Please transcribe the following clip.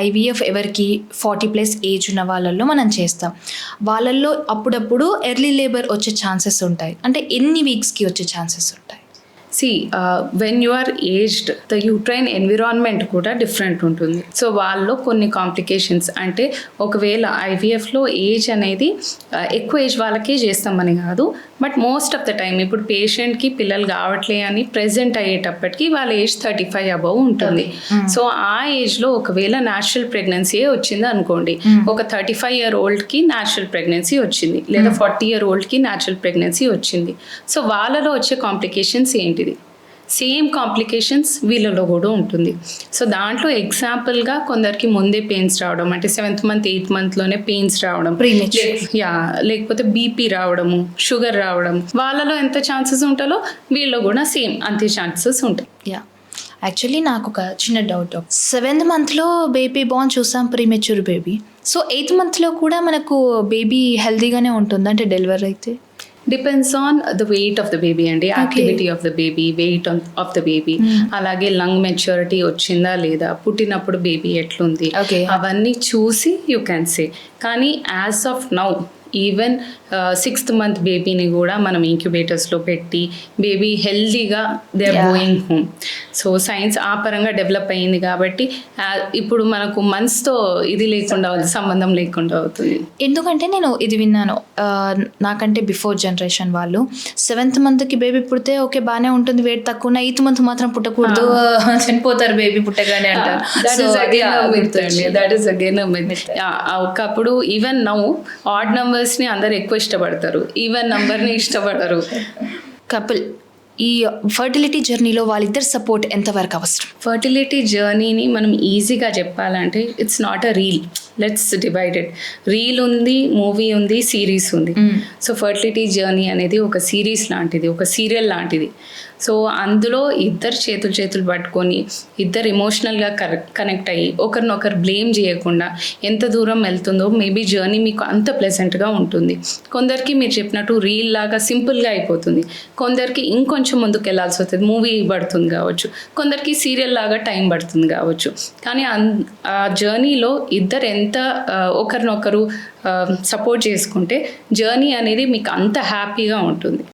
IVF ఎవరికి 40+ age ఉన్న వాళ్ళల్లో మనం చేస్తాం. వాళ్ళల్లో అప్పుడప్పుడు ఎర్లీ లేబర్ వచ్చే ఛాన్సెస్ ఉంటాయి. అంటే ఎన్ని వీక్స్‌కి వచ్చే ఛాన్సెస్ ఉంటాయి? When you are aged the uterine environment కూడా డిఫరెంట్ ఉంటుంది. సో వాళ్ళలో కొన్ని కాంప్లికేషన్స్ అంటే ఒకవేళ ఐవీఎఫ్లో ఏజ్ అనేది ఎక్కువ ఏజ్ వాళ్ళకే చేస్తామని కాదు, but most of the time ఇప్పుడు పేషెంట్కి పిల్లలు కావట్లే అని ప్రెజెంట్ అయ్యేటప్పటికి వాళ్ళ ఏజ్ 35 అబవ్ ఉంటుంది. సో ఆ ఏజ్లో ఒకవేళ న్యాచురల్ ప్రెగ్నెన్సీ వచ్చింది అనుకోండి, ఒక 35 year oldకి న్యాచురల్ ప్రెగ్నెన్సీ వచ్చింది, లేదా 40 year oldకి న్యాచురల్ ప్రెగ్నెన్సీ వచ్చింది. సో వాళ్ళలో వచ్చే కాంప్లికేషన్స్ ఏంటిది? సేమ్ కాంప్లికేషన్స్ వీళ్ళలో కూడా ఉంటుంది. సో దాంట్లో ఎగ్జాంపుల్గా కొందరికి ముందే పెయిన్స్ రావడం, అంటే 7th month 8th monthలోనే పెయిన్స్ రావడం, లేకపోతే బీపీ రావడము, షుగర్ రావడం, వాళ్ళలో ఎంత ఛాన్సెస్ ఉంటాలో వీళ్ళలో కూడా సేమ్ అంతే ఛాన్సెస్ ఉంటాయి. యాక్చువల్లీ నాకు ఒక చిన్న డౌట్. 7th monthలో బేబీ బార్న్ చూసాం, ప్రీమెచ్యూర్ బేబీ. సో 8th monthలో కూడా మనకు బేబీ హెల్తీగానే ఉంటుంది అంటే డెలివరీ అయితే? Depends on the weight of the baby అండి, activity of the baby, weight of the baby, అలాగే లంగ్ మెచ్యూరిటీ వచ్చిందా లేదా, పుట్టినప్పుడు బేబీ ఎట్లుంది, అవన్నీ చూసి యూ క్యాన్ సే. కానీ as of now even 6th month బేబీని కూడా మనం ఇంక్యుబేటర్స్లో పెట్టి బేబీ హెల్దీగా they are going home. So science ఆ పరంగా డెవలప్ అయ్యింది కాబట్టి ఇప్పుడు మనకు మంత్స్తో ఇది లేకుండా సంబంధం లేకుండా అవుతుంది. ఎందుకంటే నేను ఇది విన్నాను, నాకంటే బిఫోర్ జనరేషన్ వాళ్ళు 7th monthకి బేబీ పుడితే ఓకే బాగానే ఉంటుంది, వెయిట్ తక్కువ ఉన్న 8th month మాత్రం పుట్టకూడదు, చనిపోతారు బేబీ పుట్టగానే అంటారు. దట్ ఈస్ అగైన్ ఒకప్పుడు ఈవెన్ నౌ ఆడ్ నంబర్స్ని అందరు ఎక్కువ ఇష్టపడతారు, ఈవెన్ నంబర్ని ఇష్టపడరు. కపుల్ ఈ ఫర్టిలిటీ జర్నీలో వాళ్ళిద్దరు సపోర్ట్ ఎంతవరకు అవసరం? ఫర్టిలిటీ జర్నీని మనం ఈజీగా చెప్పాలంటే it's not a reel, let's divided. Reel ఉంది, మూవీ ఉంది, సిరీస్ ఉంది. సో ఫర్టిలిటీ జర్నీ అనేది ఒక సిరీస్ లాంటిది, ఒక సీరియల్ లాంటిది. సో అందులో ఇద్దరు చేతులు పట్టుకొని ఇద్దరు ఎమోషనల్గా కనెక్ట్ అయ్యి ఒకరినొకరు బ్లేమ్ చేయకుండా ఎంత దూరం వెళ్తుందో మేబీ జర్నీ మీకు అంత ప్లెజెంట్గా ఉంటుంది. కొందరికి మీరు చెప్పినట్టు రీల్ లాగా సింపుల్గా అయిపోతుంది, కొందరికి ఇంకొంచెం ముందుకు వెళ్ళాల్సి వస్తుంది, మూవీ పడుతుంది కావచ్చు, కొందరికి సీరియల్ లాగా టైం పడుతుంది కావచ్చు. కానీ ఆ జర్నీలో ఇద్దరు ఎంత ఒకరినొకరు సపోర్ట్ చేసుకుంటే జర్నీ అనేది మీకు అంత హ్యాపీగా ఉంటుంది.